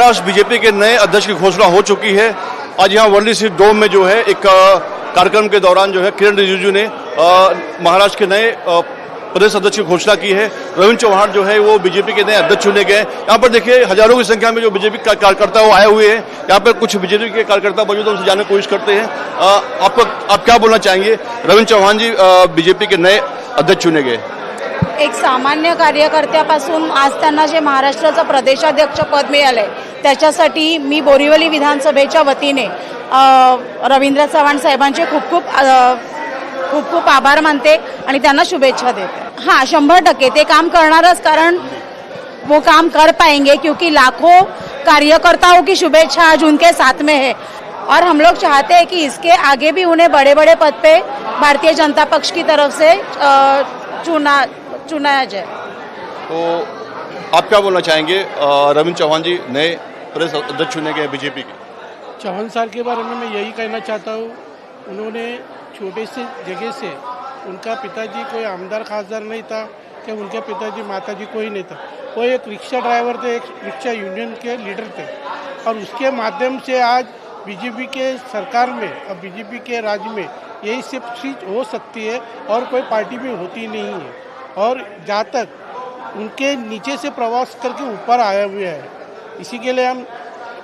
Maharashtra BJP के नए अध्यक्ष की घोषणा हो चुकी है। आज यहाँ वर्ली स्थित डोम में जो है एक कार्यक्रम के दौरान जो है किरण रिजिजू ने महाराष्ट्र के नए प्रदेश अध्यक्ष की घोषणा की है। रविंद्र चौहान जो है वो बीजेपी के नए अध्यक्ष चुने गए। यहाँ पर देखिए हजारों की संख्या में जो बीजेपी कार्यकर्ता वो आए हुए हैं। यहाँ पर कुछ बीजेपी के कार्यकर्ता मौजूद हैं, उनसे जानने की कोशिश करते हैं। आप क्या बोलना चाहेंगे? रविंद्र चौहान जी बीजेपी के नए अध्यक्ष चुने गए। एक सामान्य कार्यकर्त्यापासून आज त्यांना जे महाराष्ट्राचं प्रदेशाध्यक्ष पद मिळालंय त्याच्यासाठी मी बोरिवली विधानसभेच्या वतीने रवींद्र चव्हाण साहेबांचे खूप खूप आभार मानते आणि त्यांना शुभेच्छा देते। हाँ, 100% ते काम करणारच, कारण वो काम कर पाएंगे क्योंकि लाखों कार्यकर्ताओं की शुभेच्छा आज उनके साथ में है और हम लोग चाहते हैं कि इसके आगे भी उन्हें बड़े बड़े पद पे भारतीय जनता पक्ष की तरफ से चुनाया जाए। तो आप क्या बोलना चाहेंगे? रविंद्र चौहान जी नए प्रदेश अध्यक्ष चुने गए बीजेपी के। चौहान साहब के बारे में मैं यही कहना चाहता हूँ, उन्होंने छोटे से जगह से, उनका पिताजी कोई आमदार खासदार नहीं था कि उनके पिताजी माताजी कोई नहीं था। वो एक रिक्शा ड्राइवर थे, एक रिक्शा यूनियन के लीडर थे और उसके माध्यम से आज बीजेपी के सरकार में और बीजेपी के राज्य में यही सब चीज़ हो सकती है और कोई पार्टी में होती नहीं है। और जहाँ तक उनके नीचे से प्रवास करके ऊपर आए हुए हैं, इसी के लिए हम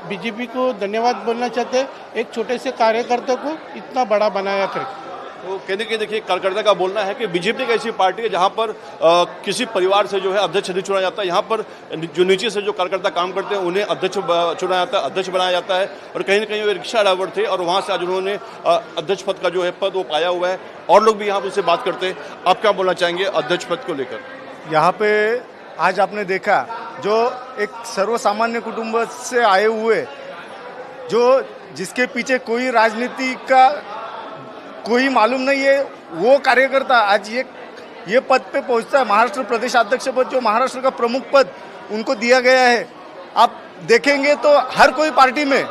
बीजेपी को धन्यवाद बोलना चाहते हैं, एक छोटे से कार्यकर्ता को इतना बड़ा बनाया करके। तो कहने के देखिए कार्यकर्ता का बोलना है कि बीजेपी एक ऐसी पार्टी है जहां पर किसी परिवार से जो है अध्यक्ष नहीं चुना जाता। यहाँ पर जो नीचे से जो कार्यकर्ता काम करते हैं उन्हें अध्यक्ष चुना जाता है, अध्यक्ष बनाया जाता है। और कहीं ना कहीं वे रिक्शा ड्राइवर थे और वहाँ से आज उन्होंने अध्यक्ष पद का जो है पद वो पाया हुआ है। और लोग भी यहाँ पर उससे बात करते हैं। आप क्या बोलना चाहेंगे अध्यक्ष पद को लेकर? यहाँ पे आज आपने देखा जो एक सर्वसामान्य कुटुंब से आए हुए, जो जिसके पीछे कोई राजनीति का कोई मालूम नहीं है, वो कार्यकर्ता आज ये पद पे पहुंचता है। महाराष्ट्र प्रदेश अध्यक्ष पद, जो महाराष्ट्र का प्रमुख पद उनको दिया गया है। आप देखेंगे तो हर कोई पार्टी में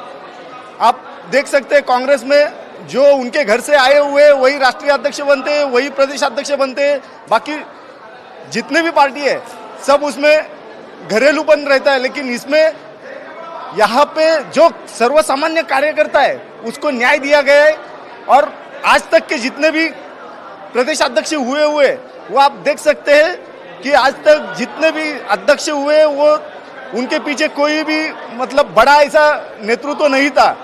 आप देख सकते हैं, कांग्रेस में जो उनके घर से आए हुए वही राष्ट्रीय अध्यक्ष बनते हैं, वही प्रदेश अध्यक्ष बनते हैं। बाकी जितने भी पार्टी है सब उसमें घरेलूपन रहता है, लेकिन इसमें यहाँ पे जो सर्वसामान्य कार्यकर्ता है उसको न्याय दिया गया है। और आज तक के जितने भी प्रदेश अध्यक्ष हुए वो आप देख सकते हैं कि आज तक जितने भी अध्यक्ष हुए वो उनके पीछे कोई भी मतलब बड़ा ऐसा नेतृत्व नहीं था।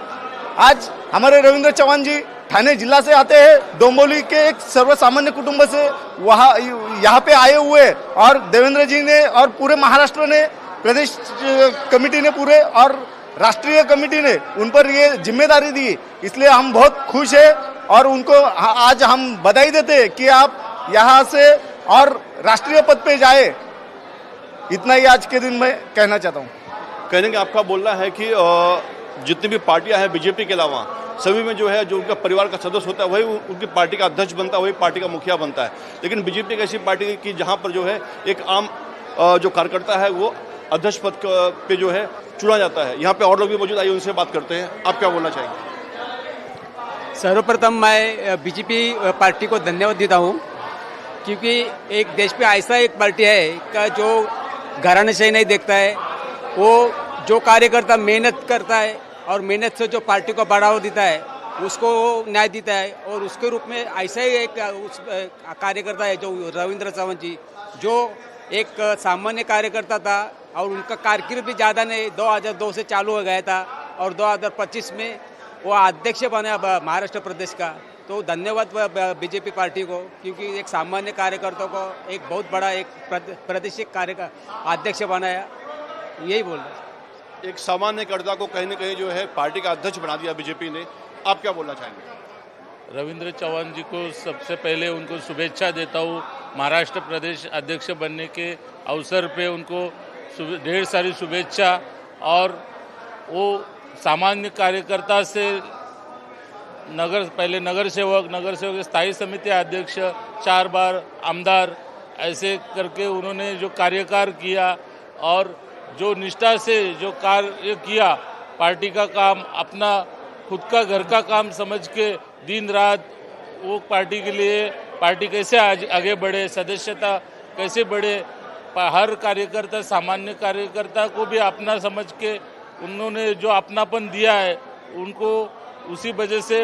आज हमारे रविंद्र चौहान जी ठाणे जिला से आते हैं, डोंबिवली के एक सर्वसामान्य कुटुंब से वहाँ यहाँ पे आए हुए, और देवेंद्र जी ने और पूरे महाराष्ट्र ने, प्रदेश कमेटी ने पूरे और राष्ट्रीय कमेटी ने उन पर ये जिम्मेदारी दी। इसलिए हम बहुत खुश हैं और उनको आज हम बधाई देते हैं कि आप यहाँ से और राष्ट्रीय पद पे जाए। इतना ही आज के दिन में कहना चाहता हूँ। कहने का आपका बोलना है कि जितनी भी पार्टियां हैं बीजेपी के अलावा सभी में जो है जो उनका परिवार का सदस्य होता है वही उनकी पार्टी का अध्यक्ष बनता है, वही पार्टी का मुखिया बनता है। लेकिन बीजेपी एक ऐसी पार्टी की जहां पर जो है एक आम जो कार्यकर्ता है वो अध्यक्ष पद पे जो है चुना जाता है। यहाँ पे और लोग भी मौजूद, आइए उनसे बात करते हैं। आप क्या बोलना चाहेंगे? सर्वप्रथम मैं बीजेपी पार्टी को धन्यवाद देता हूँ, क्योंकि एक देश पे ऐसा एक पार्टी है का जो घराने से नहीं देखता है, वो जो कार्यकर्ता मेहनत करता है और मेहनत से जो पार्टी को बढ़ावा देता है उसको न्याय देता है। और उसके रूप में ऐसा ही एक उस कार्यकर्ता है जो रविंद्र चौहान जी, जो एक सामान्य कार्यकर्ता था और उनका कारकिर्द भी ज़्यादा नहीं, 2002 से चालू हो गया था और 2025 में वो अध्यक्ष बना महाराष्ट्र प्रदेश का। तो धन्यवाद बीजेपी पार्टी को, क्योंकि एक सामान्य कार्यकर्ता को एक बहुत बड़ा एक प्रादेशिक अध्यक्ष बनाया। यही बोल रहे। एक सामान्य कार्यकर्ता को कहीं ना कहीं जो है पार्टी का अध्यक्ष बना दिया बीजेपी ने। आप क्या बोलना चाहेंगे? रविंद्र चौहान जी को सबसे पहले उनको शुभेच्छा देता हूँ महाराष्ट्र प्रदेश अध्यक्ष बनने के अवसर पे, उनको ढेर सारी शुभेच्छा। और वो सामान्य कार्यकर्ता से पहले नगर सेवक स्थायी समिति अध्यक्ष, 4 बार आमदार, ऐसे करके उन्होंने जो कार्यकाल किया और जो निष्ठा से जो कार्य किया, पार्टी का काम अपना खुद का घर का काम समझ के दिन रात वो पार्टी के लिए, पार्टी कैसे आगे बढ़े, सदस्यता कैसे बढ़े, हर कार्यकर्ता, सामान्य कार्यकर्ता को भी अपना समझ के उन्होंने जो अपनापन दिया है उनको उसी वजह से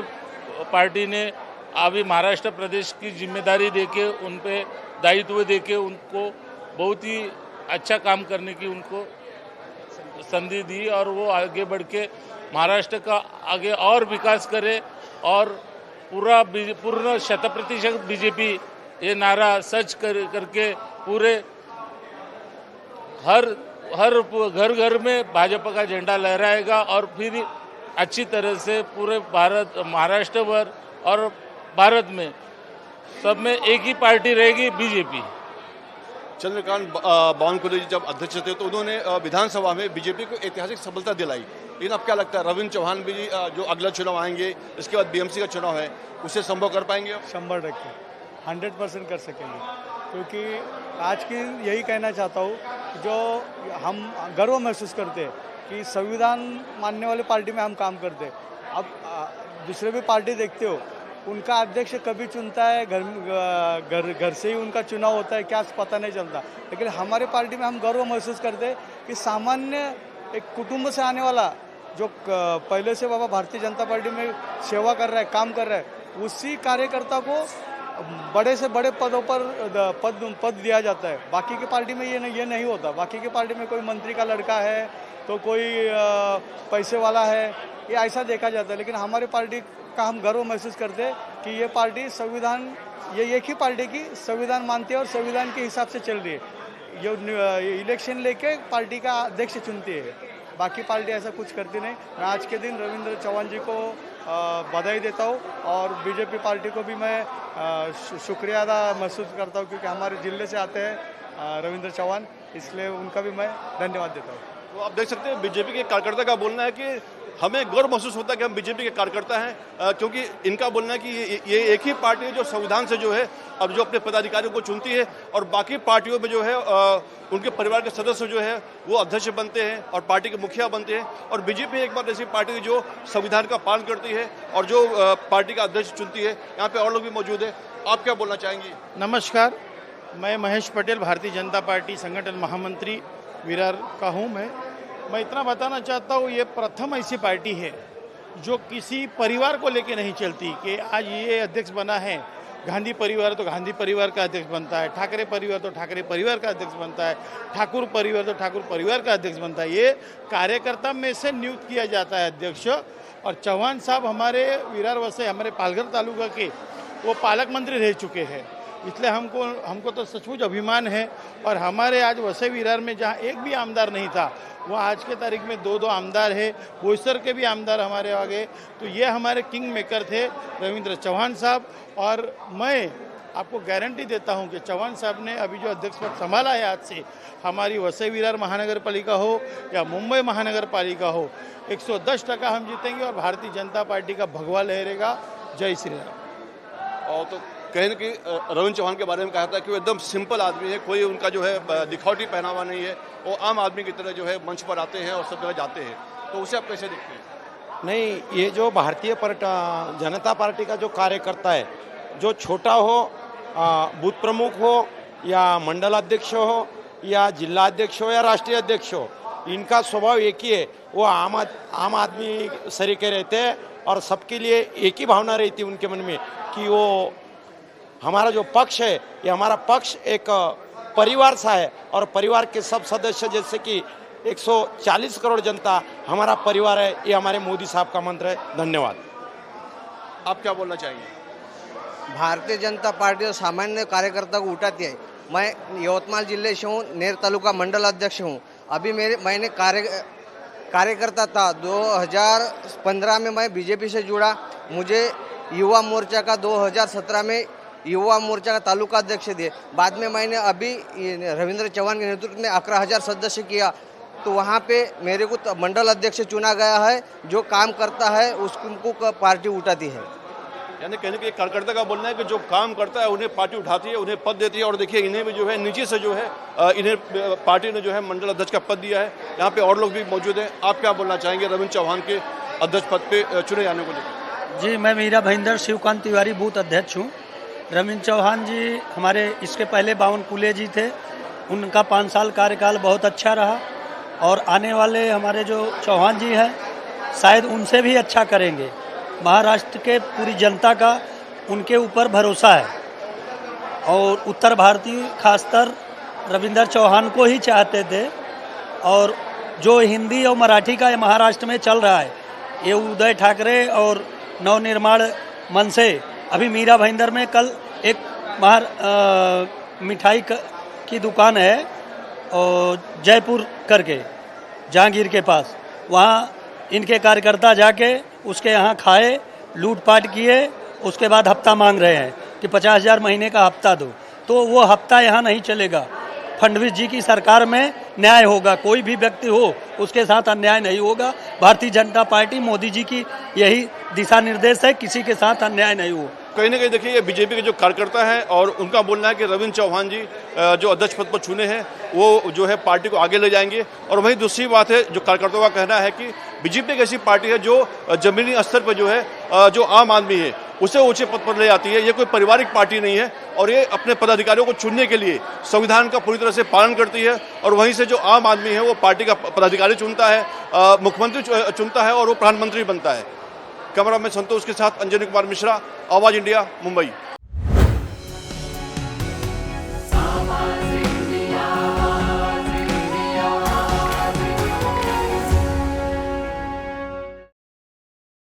पार्टी ने अभी महाराष्ट्र प्रदेश की जिम्मेदारी देके उन पे दायित्व देके उनको बहुत ही अच्छा काम करने की उनको संधि दी और वो आगे बढ़ के महाराष्ट्र का आगे और विकास करे और पूर्ण 100% बीजेपी ये नारा सच करके पूरे हर घर घर में भाजपा का झंडा लहराएगा और फिर अच्छी तरह से पूरे महाराष्ट्र भर और भारत में सब में एक ही पार्टी रहेगी, बीजेपी। चंद्रकांत बावनकुले जी जब अध्यक्ष थे तो उन्होंने विधानसभा में बीजेपी को ऐतिहासिक सफलता दिलाई। लेकिन अब क्या लगता है रविंद्र चौहान भी जो अगला चुनाव आएंगे, इसके बाद बीएमसी का चुनाव है, उसे संभव कर पाएंगे? 100% 100% कर सकेंगे, क्योंकि आज की यही कहना चाहता हूँ, जो हम गर्व महसूस करते हैं कि संविधान मानने वाले पार्टी में हम काम करते हैं। अब दूसरे भी पार्टी देखते हो, उनका अध्यक्ष कभी चुनता है, घर से ही उनका चुनाव होता है, क्या पता नहीं चलता। लेकिन हमारे पार्टी में हम गर्व महसूस करते हैं कि सामान्य एक कुटुंब से आने वाला जो पहले से बाबा भारतीय जनता पार्टी में सेवा कर रहा है, काम कर रहा है, उसी कार्यकर्ता को बड़े से बड़े पदों पर पद दिया जाता है। बाकी की पार्टी में ये नहीं होता। बाकी की पार्टी में कोई मंत्री का लड़का है तो कोई पैसे वाला है, ये ऐसा देखा जाता है। लेकिन हमारी पार्टी का हम गर्व महसूस करते हैं कि ये पार्टी संविधान, ये एक ही पार्टी की संविधान मानती है और संविधान के हिसाब से चल रही है। ये इलेक्शन लेके पार्टी का अध्यक्ष चुनती है, बाकी पार्टी ऐसा कुछ करती नहीं। मैं आज के दिन रविंद्र चौहान जी को बधाई देता हूँ और बीजेपी पार्टी को भी मैं शुक्रिया अदा महसूस करता हूँ, क्योंकि हमारे जिले से आते हैं रविंद्र चौहान, इसलिए उनका भी मैं धन्यवाद देता हूँ। तो आप देख सकते हैं बीजेपी के कार्यकर्ता का बोलना है कि हमें गौरव महसूस होता है कि हम बीजेपी के कार्यकर्ता हैं, क्योंकि इनका बोलना है कि ये एक ही पार्टी है जो संविधान से जो है अब जो अपने पदाधिकारियों को चुनती है और बाकी पार्टियों में जो है उनके परिवार के सदस्य जो है वो अध्यक्ष बनते हैं और पार्टी के मुखिया बनते हैं। और बीजेपी एक बार ऐसी पार्टी जो संविधान का पालन करती है और जो पार्टी का अध्यक्ष चुनती है। यहाँ पे और लोग भी मौजूद है, आप क्या बोलना चाहेंगी? नमस्कार, मैं महेश पटेल, भारतीय जनता पार्टी संगठन महामंत्री विरार का हूँ। मैं इतना बताना चाहता हूँ, ये प्रथम ऐसी पार्टी है जो किसी परिवार को लेके नहीं चलती कि आज ये अध्यक्ष बना है, गांधी परिवार तो गांधी परिवार का अध्यक्ष बनता है, ठाकरे परिवार तो ठाकरे परिवार का अध्यक्ष बनता है, ठाकुर परिवार तो ठाकुर परिवार का अध्यक्ष बनता है। ये कार्यकर्ता में से नियुक्त किया जाता है अध्यक्ष। और चौहान साहब हमारे विरार वसई, हमारे पालघर तालुका के वो पालक मंत्री रह चुके हैं, इसलिए हमको तो सचमुच अभिमान है। और हमारे आज वसई विरार में जहाँ एक भी आमदार नहीं था, वहाँ आज के तारीख में 2 आमदार है, बोईसर के भी आमदार हमारे आगे। तो ये हमारे किंग मेकर थे रविंद्र चौहान साहब। और मैं आपको गारंटी देता हूँ कि चौहान साहब ने अभी जो अध्यक्ष पद संभाला है आज से, हमारी वसई विरार महानगर पालिका हो या मुंबई महानगर पालिका हो, 110% हम जीतेंगे और भारतीय जनता पार्टी का भगवा लहरेगा। जय श्री राम। और तो कहने की रविंद्र चौहान के बारे में कहा था कि वो एकदम सिंपल आदमी है, कोई उनका जो है दिखावटी पहनावा नहीं है, वो आम आदमी की तरह जो है मंच पर आते हैं और सब जगह जाते हैं। तो उसे आप कैसे देखते हैं? नहीं, ये जो भारतीय जनता पार्टी का जो कार्यकर्ता है, जो छोटा हो, बूथ प्रमुख हो या मंडल अध्यक्ष हो या जिला अध्यक्ष हो या राष्ट्रीय अध्यक्ष हो, इनका स्वभाव एक ही है। वो आम आदमी सरीके रहते हैं और सबके लिए एक ही भावना रहती है उनके मन में कि वो हमारा जो पक्ष है, ये हमारा पक्ष एक परिवार सा है और परिवार के सब सदस्य, जैसे कि 140 करोड़ जनता हमारा परिवार है, ये हमारे मोदी साहब का मंत्र है। धन्यवाद। आप क्या बोलना चाहेंगे? भारतीय जनता पार्टी सामान्य कार्यकर्ता को उठाती है। मैं यवतमाल जिले से हूँ, नेर तालुका मंडल अध्यक्ष हूँ। अभी मैंने कार्यकर्ता था। 2015 में मैं बीजेपी से जुड़ा। मुझे युवा मोर्चा का 2017 में युवा मोर्चा का तालुका अध्यक्ष दिए। बाद में मैंने अभी रविंद्र चौहान के नेतृत्व में 11,000 सदस्य किया, तो वहाँ पे मेरे को मंडल अध्यक्ष चुना गया है। जो काम करता है उसको पार्टी उठाती है। यानी कहने के कार्यकर्ता का बोलना है कि जो काम करता है उन्हें पार्टी उठाती है, उन्हें पद देती है। और देखिए इन्हें भी जो है नीचे से जो है इन्हें पार्टी ने जो है मंडल अध्यक्ष का पद दिया है। यहाँ पे और लोग भी मौजूद हैं। आप क्या बोलना चाहेंगे रविंद्र चौहान के अध्यक्ष पद पे चुने जाने को लेकर? जी, मैं मीरा भाईंदर शिवकांत तिवारी बूथ अध्यक्ष हूँ। रविंद्र चौहान जी हमारे इसके पहले बावनकुले जी थे, उनका 5 साल कार्यकाल बहुत अच्छा रहा। और आने वाले हमारे जो चौहान जी हैं शायद उनसे भी अच्छा करेंगे। महाराष्ट्र के पूरी जनता का उनके ऊपर भरोसा है और उत्तर भारतीय खासकर रविंद्र चौहान को ही चाहते थे। और जो हिंदी और मराठी का ये महाराष्ट्र में चल रहा है, ये उदय ठाकरे और नवनिर्माण मन से अभी मीरा भाईंदर में कल एक मिठाई की दुकान है और जयपुर करके जहांगीर के पास, वहाँ इनके कार्यकर्ता जाके उसके यहाँ खाए, लूटपाट किए, उसके बाद हफ्ता मांग रहे हैं कि 50,000 महीने का हफ्ता दो। तो वो हफ्ता यहाँ नहीं चलेगा। फडणवीस जी की सरकार में न्याय होगा, कोई भी व्यक्ति हो उसके साथ अन्याय नहीं होगा। भारतीय जनता पार्टी मोदी जी की यही दिशा निर्देश है, किसी के साथ अन्याय नहीं हो। कहीं ना कहीं देखिए ये बीजेपी के जो कार्यकर्ता हैं और उनका बोलना है कि रविंद्र चौहान जी जो अध्यक्ष पद पर चुने हैं वो जो है पार्टी को आगे ले जाएंगे। और वहीं दूसरी बात है, जो कार्यकर्ताओं का कहना है कि बीजेपी एक ऐसी पार्टी है जो जमीनी स्तर पर जो है जो आम आदमी है उसे ऊंचे पद पर ले जाती है। ये कोई पारिवारिक पार्टी नहीं है और ये अपने पदाधिकारियों को चुनने के लिए संविधान का पूरी तरह से पालन करती है। और वहीं से जो आम आदमी है वो पार्टी का पदाधिकारी चुनता है, मुख्यमंत्री चुनता है और वो प्रधानमंत्री बनता है। कैमरामैन संतोष के साथ अंजनी कुमार मिश्रा, आवाज इंडिया, मुंबई।